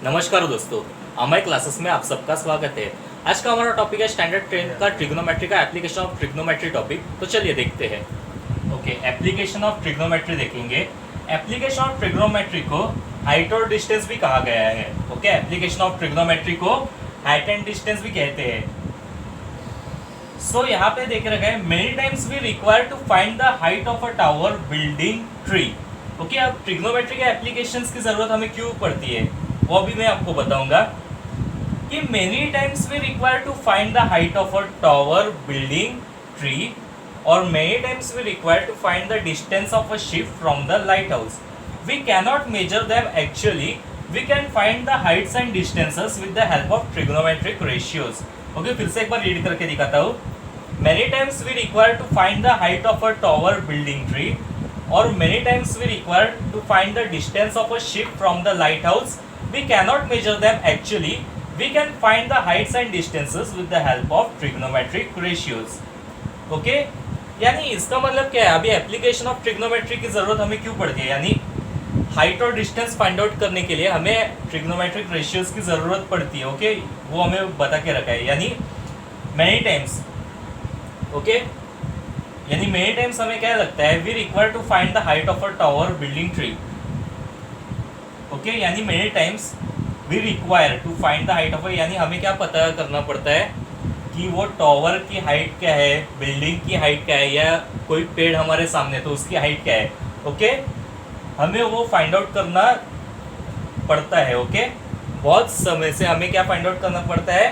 नमस्कार दोस्तों, अमय क्लासेस में आप सबका स्वागत है। आज का हमारा टॉपिक है स्टैंडर्ड 10 का ट्रिग्नोमेट्री का एप्लीकेशन ऑफ ट्रिग्नोमेट्री टॉपिक। तो चलिए देखते हैं। ओके, एप्लीकेशन ऑफ ट्रिग्नोमेट्री देखेंगे। एप्लीकेशन ऑफ ट्रिग्नोमेट्री को हाइट और डिस्टेंस भी कहा गया है। ओके, एप्लीकेशन ऑफ ट्रिग्नोमेट्री को हाइट एंड डिस्टेंस भी कहते हैं। सो यहाँ पे देख रखा है, many times we require to find the height of a tower, building, tree. Okay, अब ट्रिग्नोमेट्री के एप्लीकेशंस की जरूरत हमें क्यों पड़ती है वो भी मैं आपको बताऊंगा कि many times we require to find the height of a tower, building, tree, और many times we require to find the distance of a ship from the lighthouse. We cannot measure them actually, we can find the heights and distances with the help of trigonometric ratios. Okay, फिर से एक बार read करके दिखाता हूँ। Many times we require to find the height of a tower, building, tree, और many times we require to find the distance of a ship from the lighthouse. We cannot measure them actually. We can find the heights and distances with the help of trigonometric ratios. Okay? यानी इसका मतलब क्या है, अभी application of trigonometry की जरूरत हमें क्यों पड़ती है, यानी हाइट और डिस्टेंस फाइंड आउट करने के लिए हमें ट्रिग्नोमेट्रिक रेशियोज की जरूरत पड़ती है। ओके, वो हमें बता के रखा है। यानी मेनी टाइम्स, ओके, यानी मेनी टाइम्स हमें क्या लगता है, we require to find the height of a tower, building, tree. Okay, यानी many times we require to find the height of, यानी हमें क्या पता करना पड़ता है कि वो टावर की हाइट क्या है, बिल्डिंग की हाइट क्या है, या कोई पेड़ हमारे सामने तो उसकी हाइट क्या है। ओके, हमें वो फाइंड आउट करना पड़ता है। ओके, बहुत समय से हमें क्या फाइंड आउट करना पड़ता है,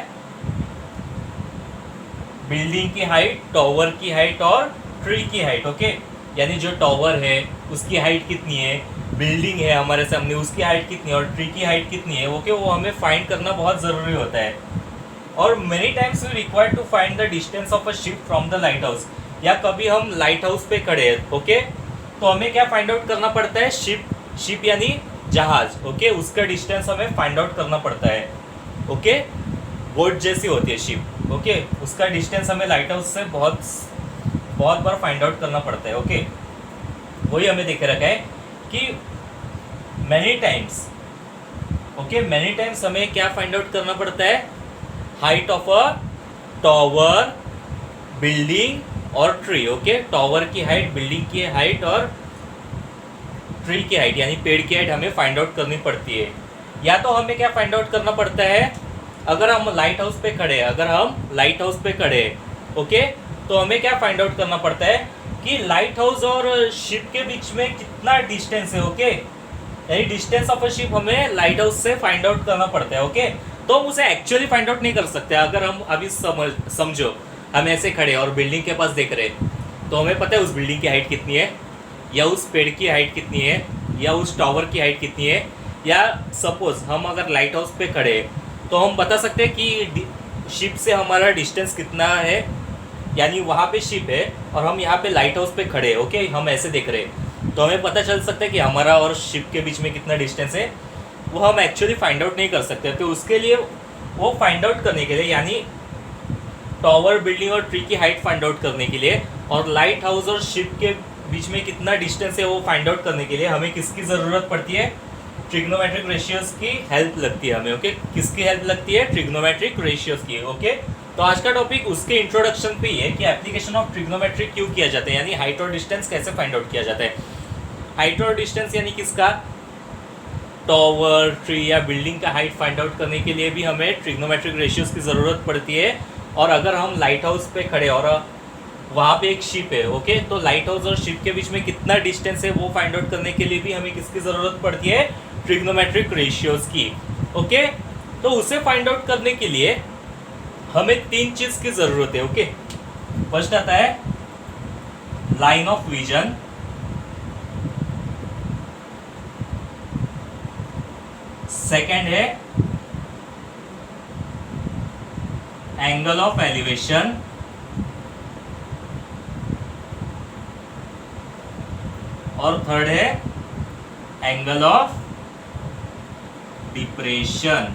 बिल्डिंग की हाइट, टावर की हाइट और ट्री की हाइट। ओके, यानी जो टावर है उसकी हाइट कितनी है, बिल्डिंग है हमारे सामने उसकी हाइट कितनी है, और ट्री की हाइट कितनी है। ओके, वो हमें फाइंड करना बहुत ज़रूरी होता है। और many times we require to find the distance of a ship from the lighthouse, या कभी हम लाइट हाउस पे खड़े हैं, ओके, तो हमें क्या फाइंड आउट करना पड़ता है, शिप यानी जहाज। ओके, उसका डिस्टेंस हमें फाइंड आउट करना पड़ता है। ओके, बोट जैसी होती है शिप। ओके, उसका डिस्टेंस हमें लाइट हाउस से बहुत बार फाइंड आउट करना पड़ता है। ओके, वही हमें देख रखा है कि many times, okay, many times हमें क्या फाइंड आउट करना पड़ता है, height of a tower, building और ट्री। ओके, टावर की हाइट, बिल्डिंग की हाइट और ट्री की हाइट यानी पेड़ की हाइट हमें फाइंड आउट करनी पड़ती है। या तो हमें क्या फाइंड आउट करना पड़ता है, अगर हम लाइट हाउस पे खड़े हैं, ओके, तो हमें क्या फाइंड आउट करना पड़ता है कि लाइट हाउस और शिप के बीच में कितना डिस्टेंस है। ओके, यानी डिस्टेंस ऑफ अ शिप हमें लाइट हाउस से फाइंड आउट करना पड़ता है। ओके, तो हम उसे एक्चुअली फाइंड आउट नहीं कर सकते। अगर हम अभी समझो हम ऐसे खड़े और बिल्डिंग के पास देख रहे हैं, तो हमें पता है उस बिल्डिंग की हाइट कितनी है, या उस पेड़ की हाइट कितनी है, या उस टावर की हाइट कितनी है। या सपोज हम अगर लाइट हाउस पे खड़े हैं तो हम बता सकते हैं कि शिप से हमारा डिस्टेंस कितना है, यानी वहाँ पे शिप है और हम यहाँ पे लाइट हाउस पे खड़े हैं। ओके, हम ऐसे देख रहे हैं तो हमें पता चल सकता है कि हमारा और शिप के बीच में कितना डिस्टेंस है। वो हम एक्चुअली फाइंड आउट नहीं कर सकते। तो उसके लिए वो फाइंड आउट करने के लिए, यानी टावर, बिल्डिंग और ट्री की हाइट फाइंड आउट करने के लिए, और लाइट हाउस और शिप के बीच में कितना डिस्टेंस है वो फाइंड आउट करने के लिए हमें किसकी ज़रूरत पड़ती है, ट्रिग्नोमेट्रिक रेशियोज की हेल्प लगती है हमें। ओके, किसकी हेल्प लगती है, ट्रिग्नोमेट्रिक रेशियोज की। ओके, तो आज का टॉपिक उसके इंट्रोडक्शन पे ही है कि एप्लीकेशन ऑफ ट्रिग्नोमेट्री क्यों किया जाता है, यानी हाइट और डिस्टेंस कैसे फाइंड आउट किया जाता है। हाइट और डिस्टेंस यानी किसका, टावर, ट्री या बिल्डिंग का हाइट फाइंड आउट करने के लिए भी हमें ट्रिग्नोमेट्रिक रेशियोज की ज़रूरत पड़ती है। और अगर हम लाइट हाउस पे खड़े और वहाँ पे एक शिप है, ओके, तो लाइट हाउस और शिप के बीच में कितना डिस्टेंस है वो फाइंड आउट करने के लिए भी हमें किसकी ज़रूरत पड़ती है, ट्रिग्नोमेट्रिक रेशियोज की। ओके, तो उसे फाइंड आउट करने के लिए हमें तीन चीज़ की ज़रूरत है। ओके, फर्स्ट आता है लाइन ऑफ विजन, सेकेंड है एंगल ऑफ एलिवेशन, और थर्ड है एंगल ऑफ डिप्रेशन।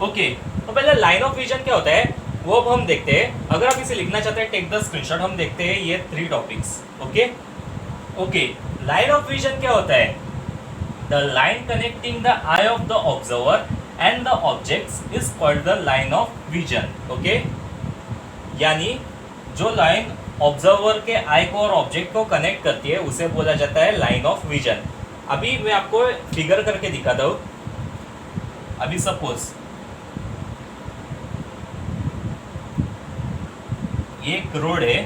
ओके, तो पहले लाइन ऑफ विजन क्या होता है वो अब हम देखते हैं। अगर आप इसे लिखना चाहते हैं, टेक द स्क्रीनशॉट। हम देखते हैं ये 3 topics. Okay, line of vision क्या होता है? The line connecting the I of the observer and the objects is called the line of vision. Okay, यानी जो लाइन ऑब्जर्वर के आई को और ऑब्जेक्ट को कनेक्ट करती है उसे बोला जाता है लाइन ऑफ विजन. अभी मैं आपको फिगर करके दिखाता हूं. अभी सपोज ये एक रोड है,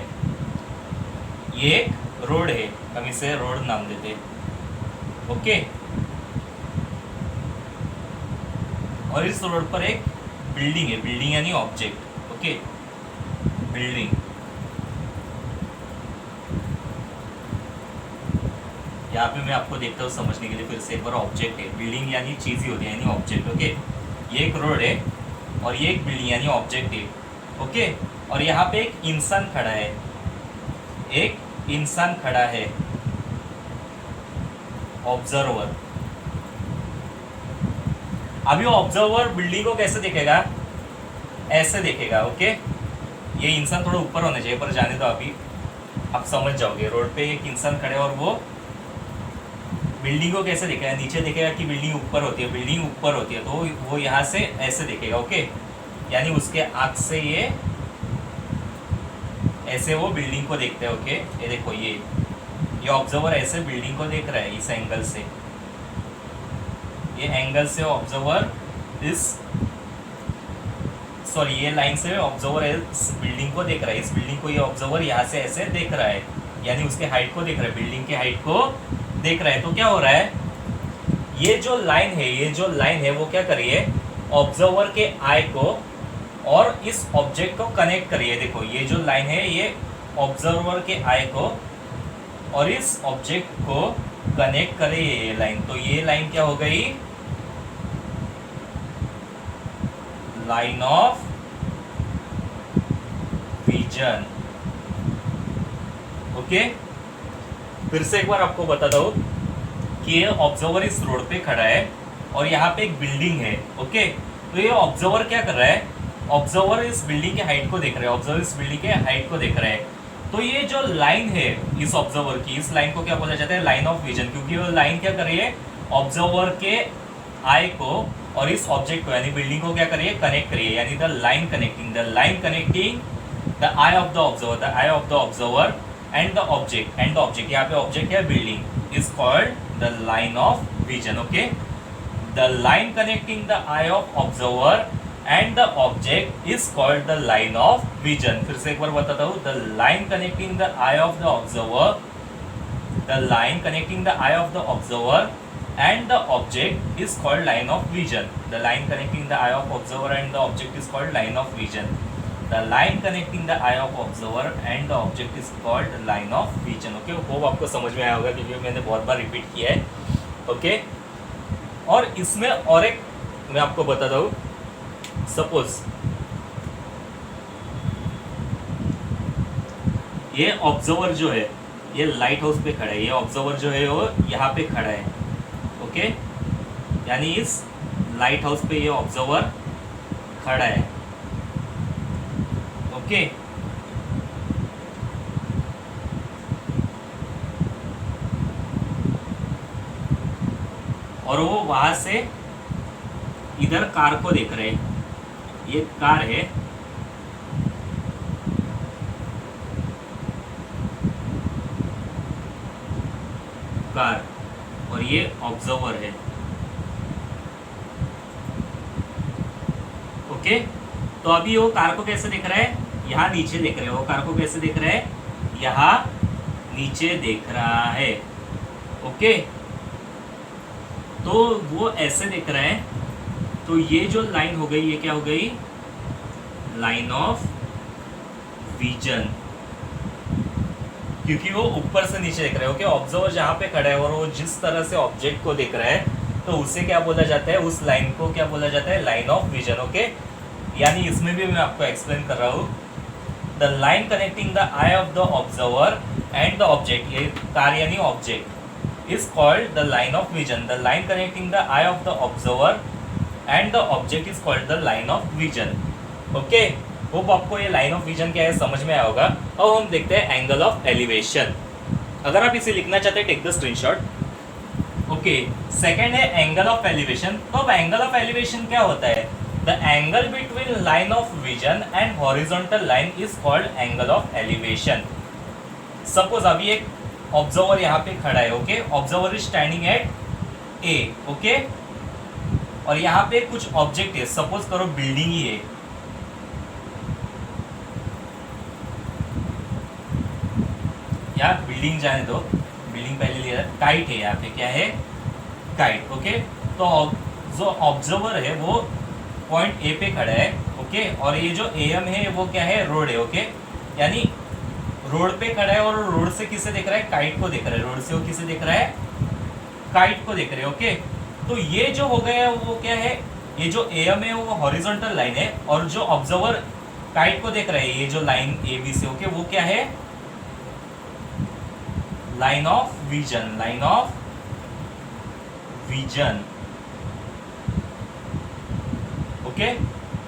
ये एक रोड है, हम इसे रोड नाम देते हैं. ओके, और इस रोड पर एक बिल्डिंग है, बिल्डिंग यानी ऑब्जेक्ट. Okay, building. यहाँ पे मैं आपको देखता हूँ समझने के लिए फिर से एक बार. ऑब्जेक्ट है, बिल्डिंग यानी चीज ही होती है यानी ऑब्जेक्ट. ओके, ये एक रोड है और ये एक बिल्डिंग यानी ऑब्जेक्ट है. ओके, और यहाँ पे एक इंसान खड़ा है, एक इंसान खड़ा है, ऑब्जर्वर. अभी ऑब्जर्वर बिल्डिंग को कैसे देखेगा? ऐसे देखेगा. ओके, ये इंसान थोड़ा ऊपर होना चाहिए पर जाने दो, अभी आप समझ जाओगे. रोड पे एक इंसान खड़े और वो बिल्डिंग को कैसे देखेगा? नीचे देखेगा कि बिल्डिंग ऊपर होती है, बिल्डिंग ऊपर होती है तो वो यहाँ से ऐसे देखेगा. ओके, यानी उसके आँख से ये ऐसे वो बिल्डिंग को देखते हैं. ओके, ये देखो, ये ऑब्जर्वर ऐसे बिल्डिंग को देख रहा है इस एंगल से. ये एंगल से ऑब्जर्वर ये लाइन से ऑब्जर्वर इस बिल्डिंग को देख रहा है. इस बिल्डिंग को ये ऑब्जर्वर यहाँ से ऐसे देख रहा है, यानी उसके हाइट को देख रहा है, बिल्डिंग के हाइट को देख रहा है. तो क्या हो रहा है? ये जो लाइन है वो क्या कर रही है? ऑब्जर्वर के आई को और इस ऑब्जेक्ट को कनेक्ट करिए. देखो, ये जो लाइन है ये ऑब्जर्वर के आई को और इस ऑब्जेक्ट को कनेक्ट करे ये लाइन. तो ये लाइन क्या हो गई? Line of vision. ओके, फिर से एक बार आपको बताता हूं कि ये ऑब्जर्वर इस रोड पे खड़ा है और यहाँ पे एक बिल्डिंग है. ओके, तो ये ऑब्जर्वर क्या कर रहा है? ऑब्जर्वर इस बिल्डिंग के हाइट को देख रहा है, ऑब्जर्वर इस बिल्डिंग के हाइट को देख रहा है. तो ये जो लाइन है इस ऑब्जर्वर की, इस लाइन को क्या बोला जाता है? Line of vision. क्योंकि वो लाइन क्या कर रही है? ऑब्जर्वर के आई को और इस ऑब्जेक्ट को यानी बिल्डिंग को क्या करिए? कनेक्ट करिए. यानी the line connecting the I of the observer and the object. यहाँ पे ऑब्जेक्ट है building, is called the line of vision. Okay, the line connecting the I of observer and the object is called the line of vision. फिर से एक बार बताता हूँ. the line connecting the eye of the observer and the object is called line of vision. The line connecting the eye of observer and the object is called line of vision. The line connecting the eye of observer and the object is called line of vision. Okay, hope आपको समझ में आया होगा क्योंकि मैंने बहुत बार repeat किया है. ओके, और इसमें और एक मैं आपको बताता हूँ. सपोज ये ऑब्जर्वर जो है ये लाइट हाउस पे खड़ा है, ये ऑब्जर्वर जो है वो यहाँ पे खड़ा है. ओके, यानी इस लाइट हाउस पे ये ऑब्जर्वर खड़ा है. ओके, और वो वहां से इधर कार को देख रहे हैं. ये कार है, कार, और ये ऑब्जर्वर है. ओके, तो अभी वो कार को कैसे देख रहा है? यहाँ नीचे देख रहे हैं. वो कार को कैसे देख रहा है? यहाँ नीचे देख रहा है. ओके, तो वो ऐसे देख रहा है. तो ये जो लाइन हो गई ये क्या हो गई? Line of vision. क्योंकि वो ऊपर से नीचे देख रहे हो. ओके, ऑब्जर्वर जहाँ पे खड़ा है और वो जिस तरह से ऑब्जेक्ट को देख रहा है तो उसे क्या बोला जाता है? उस लाइन को क्या बोला जाता है? Line of vision. ओके, यानी इसमें भी मैं आपको एक्सप्लेन कर रहा हूँ. The line connecting the I of the observer and the object, ये कार यानी object, is called the line of vision. The line connecting the I of the observer and the object is called the line of vision. Okay, hope आपको ये line of vision क्या है समझ में आया होगा. अब हम देखते हैं एंगल ऑफ एलिवेशन. अगर आप इसे लिखना चाहते हैं take the screenshot. Okay, second है एंगल ऑफ एलिवेशन। तो अब एंगल ऑफ एलिवेशन क्या होता है? The angle between line of vision and horizontal line is called angle of elevation. Suppose अभी एक ऑब्जर्वर यहाँ पे खड़ा है, okay, observer is standing at A, okay, और यहाँ पे कुछ ऑब्जेक्ट है, सपोज करो बिल्डिंग ही है, यहाँ बिल्डिंग जाने दो, बिल्डिंग पहले लिया, काइट है यहाँ पे, क्या है? Kite, okay. तो जो ऑब्जर्वर है वो पॉइंट ए पे खड़ा है, ओके, और ये जो एम है वो क्या है? रोड है, ओके, यानी रोड पे खड़ा है और रोड से किसे देख रहा है? काइट को देख रहा है। रोड से वो किसे देख रहा है? काइट को देख रहे हैं, ओके। तो ये जो हो गया वो क्या है? ये जो एम है वो हॉरिजॉन्टल लाइन है, और जो ऑब्जर्वर काइट को देख रहा है, ये जो लाइन ए बी से, ओके, वो क्या है? Line of vision, line of vision, okay.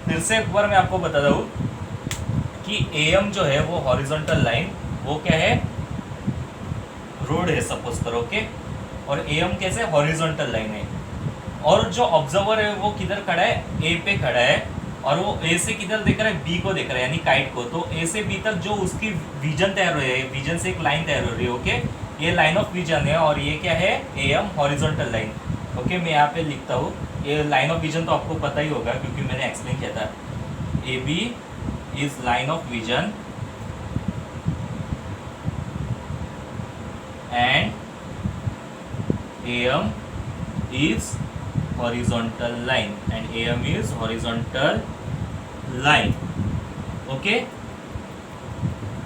फिर से एक बार मैं आपको बता दूं कि एम जो है वो हॉरिजॉन्टल लाइन, वो क्या है? रोड है, सपोज करो, ओके, और एम कैसे? हॉरिजॉन्टल लाइन है। और जो ऑब्जर्वर है वो किधर खड़ा है? ए पे खड़ा है, और वो ए से किधर देख रहा है? बी को देख रहा है, यानी काइट को। तो ए से बी तक जो उसकी विजन तैयार हो रही है, विजन से एक लाइन तैयार हो रही है, ओके, ये लाइन ऑफ विजन है, और ये क्या है? M horizontal line, okay. मैं यहाँ पे लिखता हूँ, ये लाइन ऑफ विजन तो आपको पता ही होगा क्योंकि मैंने एक्सप्लेन किया था। A B is line of vision and AM is horizontal line and AM is horizontal line, okay.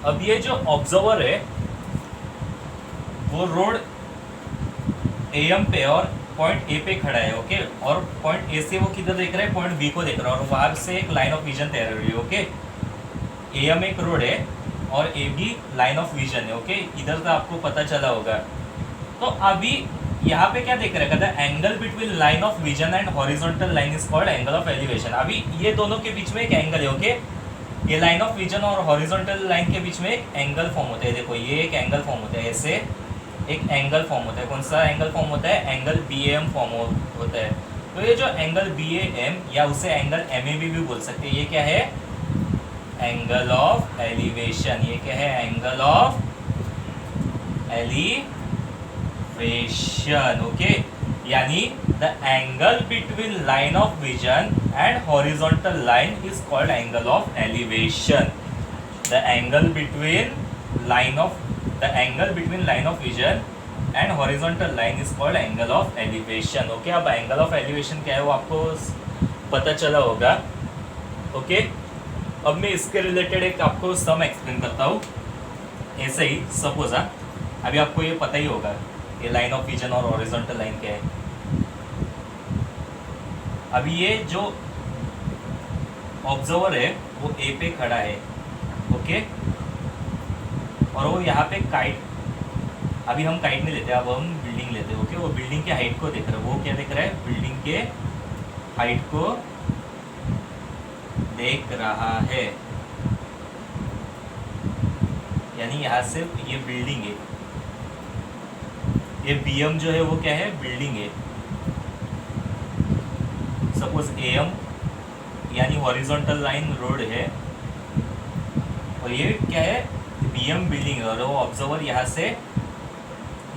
अब ये जो ऑब्जर्वर है वो रोड AM पे और पॉइंट ए पे खड़ा है, ओके, और पॉइंट ए से वो किधर देख रहा है? पॉइंट बी को देख रहा है, और वहां से एक लाइन ऑफ विजन तैयार हो रही है, ओके। AM एक रोड है और A B line of vision है, ओके। इधर तो आपको पता चला होगा। तो अभी यहाँ पे क्या देख रहे हैं? कहता है angle between line of vision and horizontal line is called angle of elevation. अभी ये दोनों के बीच में एक एंगल है, ओके। ये लाइन ऑफ विजन और हॉरिजॉन्टल लाइन के बीच में एक एंगल फॉर्म होता है। देखो ये एक एंगल फॉर्म होता है, ऐसे एक एंगल फॉर्म होता है। कौन सा एंगल फॉर्म होता है? एंगल BAM फॉर्म होता है। तो ये जो एंगल BAM, या उसे एंगल MAB भी बोल सकते हैं, ये क्या है? Angle of elevation. ये क्या है? Angle of elevation, okay. यानी the angle between line of vision and horizontal line is called angle of elevation. The angle between line of vision and horizontal line is called angle of elevation, okay. अब angle of elevation क्या है वो आपको पता चला होगा, okay. अब मैं इसके रिलेटेड एक आपको सम एक्सप्लेन करता हूँ। ऐसे ही सपोज, अभी आपको ये पता ही होगा ये लाइन ऑफ विजन और हॉरिजॉन्टल लाइन क्या है। अभी ये जो ऑब्जर्वर है वो ए पे खड़ा है, ओके, और वो यहाँ पे काइट, अभी हम काइट नहीं लेते, अब हम बिल्डिंग लेते हैं, ओके। वो बिल्डिंग के हाइट को देख रहा है। वो क्या देख रहा है? बिल्डिंग के हाइट को देख रहा है, यानी यहाँ से ये बिल्डिंग है, ये BM जो है वो क्या है? बिल्डिंग है। सपोज AM यानी हॉरिजॉन्टल लाइन रोड है, और ये क्या है? BM बिल्डिंग है, और वो ऑब्जर्वर यहाँ से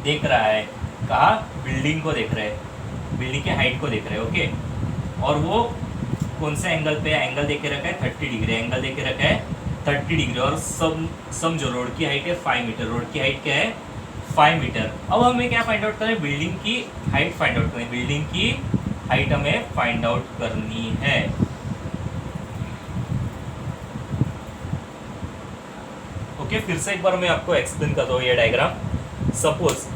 देख रहा है, कहाँ? बिल्डिंग को देख रहा है, बिल्डिंग के हाइट को देख रहा है, ओके। और वो कौन से एंगल पे एंगल देख के रखा है? 30 डिग्री एंगल देख के रखा है, 30 डिग्री। और समझो रोड की हाइट है 5 मीटर, रोड की हाइट क्या है? 5 मीटर। अब हमें क्या फाइंड आउट करें? बिल्डिंग की हाइट फाइंड आउट करें। बिल्डिंग की हाइट हमें फाइंड आउट करनी है, ओके। फिर से एक बार मैं आपको एक्सप्लेन करता हूँ ये डायग्राम। सपोज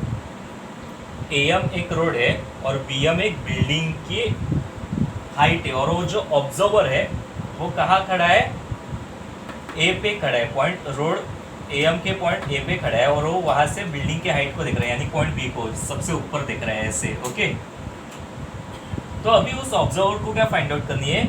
AM एक रोड है और BM एक बिल्डिंग की हाइट है, और वो जो ऑब्जर्वर है वो कहाँ खड़ा है? ए पे खड़ा है, पॉइंट रोड AM के पॉइंट ए पे खड़ा है, और वो वहां से बिल्डिंग के हाइट को देख रहा है, यानी पॉइंट बी को सबसे ऊपर देख रहा है, ऐसे, ओके। तो अभी उस ऑब्जर्वर को क्या फाइंड आउट करनी है?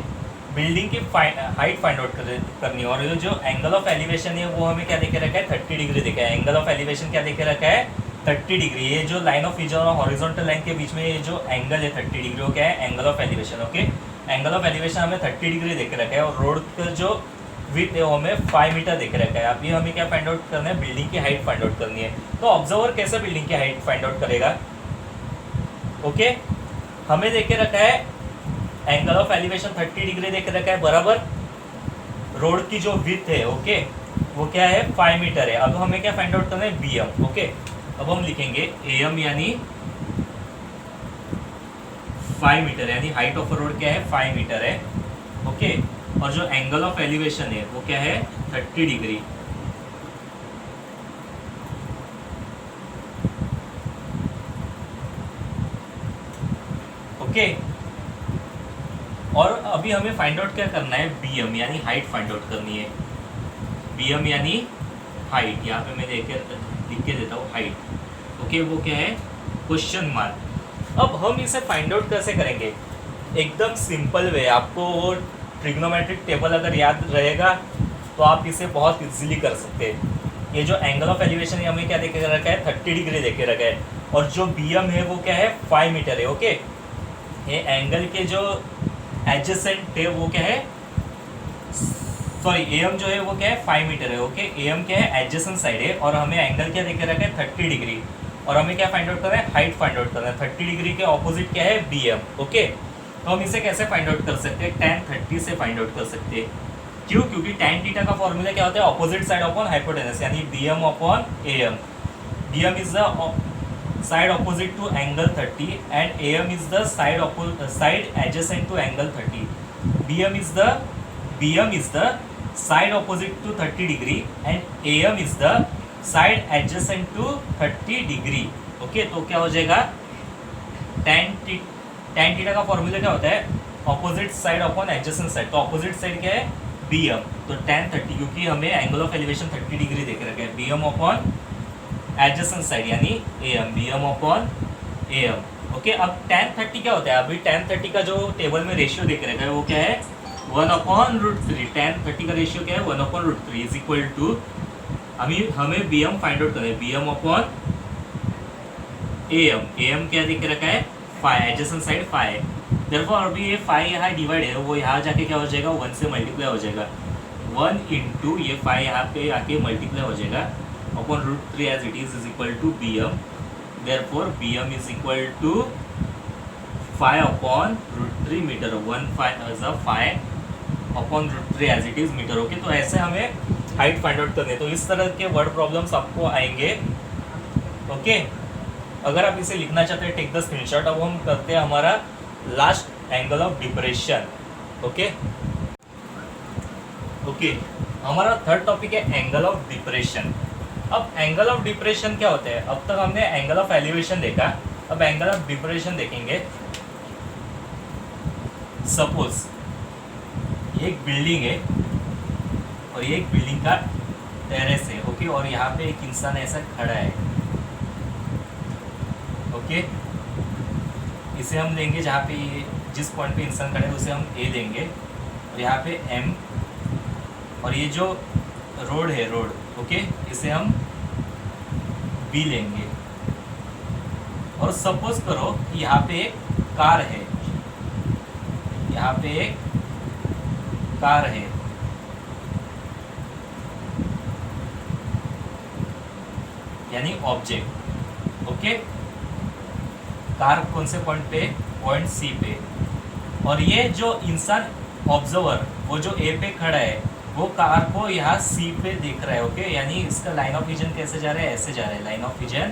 बिल्डिंग की हाइट फाइंड आउट करनी है, और ये जो एंगल ऑफ एलिवेशन है वो हमें क्या देखे रखा है, 30 डिग्री देखा है। एंगल ऑफ एलिवेशन क्या देखे रखा है, 30 डिग्री। ये जो लाइन ऑफ विजन और हॉरिजॉन्टल लाइन के बीच में ये जो एंगल है 30 डिग्री, वो क्या है, angle of elevation. Okay, angle of elevation हमें 30 डिग्री देखे रखा है, और रोड का जो विथ है वो हमें 5 मीटर देखे रखा है। अभी हमें क्या फाइंड आउट करना है, बिल्डिंग की हाइट फाइंड आउट करनी है। तो ऑब्जर्वर कैसे बिल्डिंग की हाइट फाइंड आउट करेगा। ओके, हमें देखे रखा है एंगल ऑफ एलिवेशन 30 डिग्री देखे रखा है, बराबर रोड की जो विथ है, ओके, वो क्या है, 5 मीटर है। अब हमें क्या फाइंड आउट करना है, बीएम। ओके, अब हम लिखेंगे एम यानी 5 मीटर, यानी हाइट ऑफ रोड क्या है, 5 मीटर है। ओके, और जो एंगल ऑफ एलिवेशन है वो क्या है, 30 डिग्री। ओके, और अभी हमें फाइंड आउट क्या करना है, बीएम यानी हाइट फाइंड आउट करनी है। बीएम यानी हाइट, यहाँ पे मैं लिख के देता हूँ हाइट। ओके, वो क्या है, क्वेश्चन मार्क। अब हम इसे फाइंड आउट कैसे करेंगे, एकदम सिंपल वे। आपको वो ट्रिग्नोमेट्रिक टेबल अगर याद रहेगा तो आप इसे बहुत इजीली कर सकते हैं। ये जो एंगल ऑफ एलिवेशन है हमें क्या देखे रखा है, 30 डिग्री देखे रखा है, और जो बीएम है वो क्या है, 5 मीटर है। ओके, ये एंगल के जो एडजेसेंट है वो क्या है, सॉरी एम जो है वो क्या है, 5 मीटर है। ओके, एम क्या है, एडजेसेंट साइड है, और हमें एंगल क्या देखे रखा है, 30 डिग्री, और हमें क्या फाइंड आउट करना है, हाइट फाइंड आउट करना है। 30 डिग्री के ऑपोजिट क्या है, बीएम। ओके, तो हम इसे कैसे फाइंड आउट कर सकते हैं, tan 30 से फाइंड आउट कर सकते हैं। क्यों, क्योंकि tan थीटा का फॉर्मूला क्या होता है, ऑपोजिट साइड अपॉन हाइपोटेनस, यानी BM upon M. BM is the side opposite to angle 30 and M is the side adjacent to angle 30। BM is the side opposite to 30 degree and M is the side adjacent to 30 degree. Okay, तो क्या हो जाएगा, tan theta का formula क्या होता है, opposite side upon adjacent side. तो opposite side क्या है, बीएम, तो tan 30, क्योंकि हमें एंगल ऑफ एलिवेशन 30 डिग्री देख रखा है, बीएम अपॉन एडजेसेंट साइड यानी M, BM upon M. Okay, अब tan 30 क्या होता है, अभी tan 30 का जो टेबल में रेशियो देख रखा है वो क्या है, 1/√3। tan 30 का रेशियो क्या है, 1/√3 इज इक्वल टू, हमें बीएम फाइंड आउट करना है, बीएम अपॉन एम। एम क्या देख रखा है, 5, एडजेसेंट साइड 5 है। देयरफॉर अभी ये 5 यहाँ डिवाइड है, वो यहाँ जाके क्या हो जाएगा, 1 से मल्टीप्लाई हो जाएगा। 1 इंटू ये 5 यहाँ पे आके मल्टीप्लाई हो जाएगा upon √3 as it is equal to BM. Therefore BM is equal to 5 upon √3 metre, 5 upon √3 as it is metre. Okay, तो ऐसे हमें हाइट फाइंड आउट करनी है। तो इस तरह के वर्ड प्रॉब्लम्स आपको आएंगे। ओके, अगर आप इसे लिखना चाहते हैं, टेक द स्क्रीनशॉट। अब हम करते हैं हमारा last angle of depression. Okay, हमारा थर्ड टॉपिक है एंगल ऑफ डिप्रेशन। अब एंगल ऑफ डिप्रेशन क्या होता है, अब तक हमने एंगल ऑफ एलिवेशन देखा, अब एंगल ऑफ डिप्रेशन देखेंगे। सपोज ये एक बिल्डिंग है और ये एक बिल्डिंग का टेरेस है। ओके, और यहाँ पे एक इंसान ऐसा खड़ा है। ओके, इसे हम लेंगे जहाँ पे जिस पॉइंट पे इंसान खड़ा है उसे हम ए लेंगे, और यहाँ पे एम, और ये जो रोड है रोड, ओके, इसे हम बी लेंगे। और सपोज करो कि यहाँ पे एक कार है, यहाँ पे एक कार है, यानी ऑब्जेक्ट। ओके, कार कौन से पॉइंट पे, पॉइंट सी पे, और ये जो इंसान ऑब्जर्वर वो जो ए पे खड़ा है वो कार को यहाँ सी पे देख रहा है। ओके, यानी इसका लाइन ऑफ विजन कैसे जा रहा है, ऐसे जा रहा है, लाइन ऑफ विजन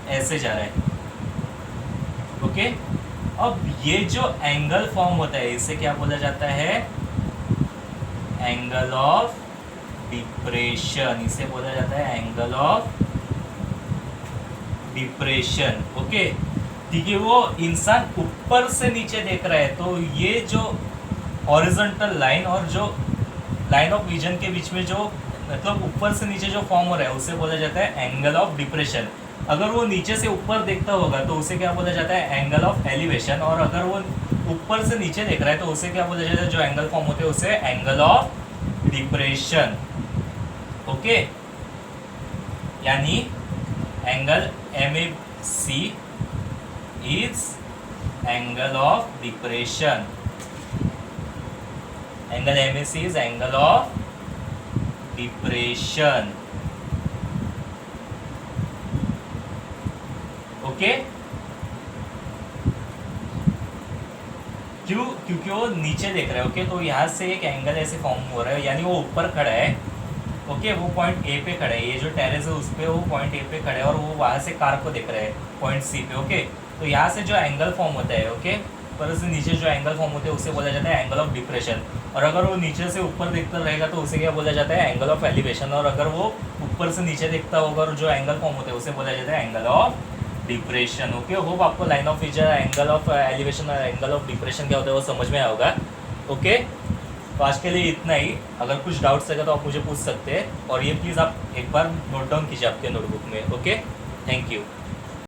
ऐसे जा रहा है। ओके, अब ये जो एंगल फॉर्म होता है इसे क्या बोला जाता है, एंगल ऑफ डिप्रेशन। इसे बोला जाता है एंगल ऑफ डिप्रेशन। ओके, ठीक है, वो इंसान ऊपर से नीचे देख रहा है, तो ये जो हॉरिजॉन्टल लाइन और जो लाइन ऑफ विजन के बीच में जो मतलब ऊपर से नीचे जो फॉर्म हो रहा है उसे बोला जाता है एंगल ऑफ डिप्रेशन। अगर वो नीचे से ऊपर देखता होगा तो उसे क्या बोला जाता है, एंगल ऑफ एलिवेशन। और अगर वो ऊपर से नीचे देख रहा है तो उसे क्या बोला जाता है, जो एंगल फॉर्म होते हैं उसे एंगल ऑफ डिप्रेशन। ओके, यानी angle MAC is angle of depression. Angle MAC is angle of depression. Okay, क्यों? क्योंकि वो नीचे देख रहा है। ओके, तो यहाँ से एक एंगल ऐसे फॉर्म हो रहा है, यानी वो ऊपर खड़ा है। ओके, वो पॉइंट ए पे खड़ा है, ये जो टेरेस है उस पे वो पॉइंट ए पे खड़ा है और वो वहाँ से कार को देख रहा है पॉइंट सी पे। ओके, तो यहाँ से जो एंगल फॉर्म होता है, ओके, पर से नीचे जो एंगल फॉर्म होते हैं उसे बोला जाता है एंगल ऑफ डिप्रेशन। और अगर वो नीचे से ऊपर देखता रहेगा तो उसे क्या बोला जाता है, एंगल ऑफ एलिवेशन। और अगर वो ऊपर से नीचे देखता होगा और जो एंगल फॉर्म होते हैं उसे बोला जाता है angle of depression. Okay, hope आपको line of vision, angle of elevation और एंगल ऑफ डिप्रेशन क्या होता है वो समझ में आया होगा। ओके, तो आज के लिए इतना ही। अगर कुछ डाउट्स रहेगा तो आप मुझे पूछ सकते हैं, और ये प्लीज़ आप एक बार नोट डाउन कीजिए आपके नोटबुक में। Okay, thank you.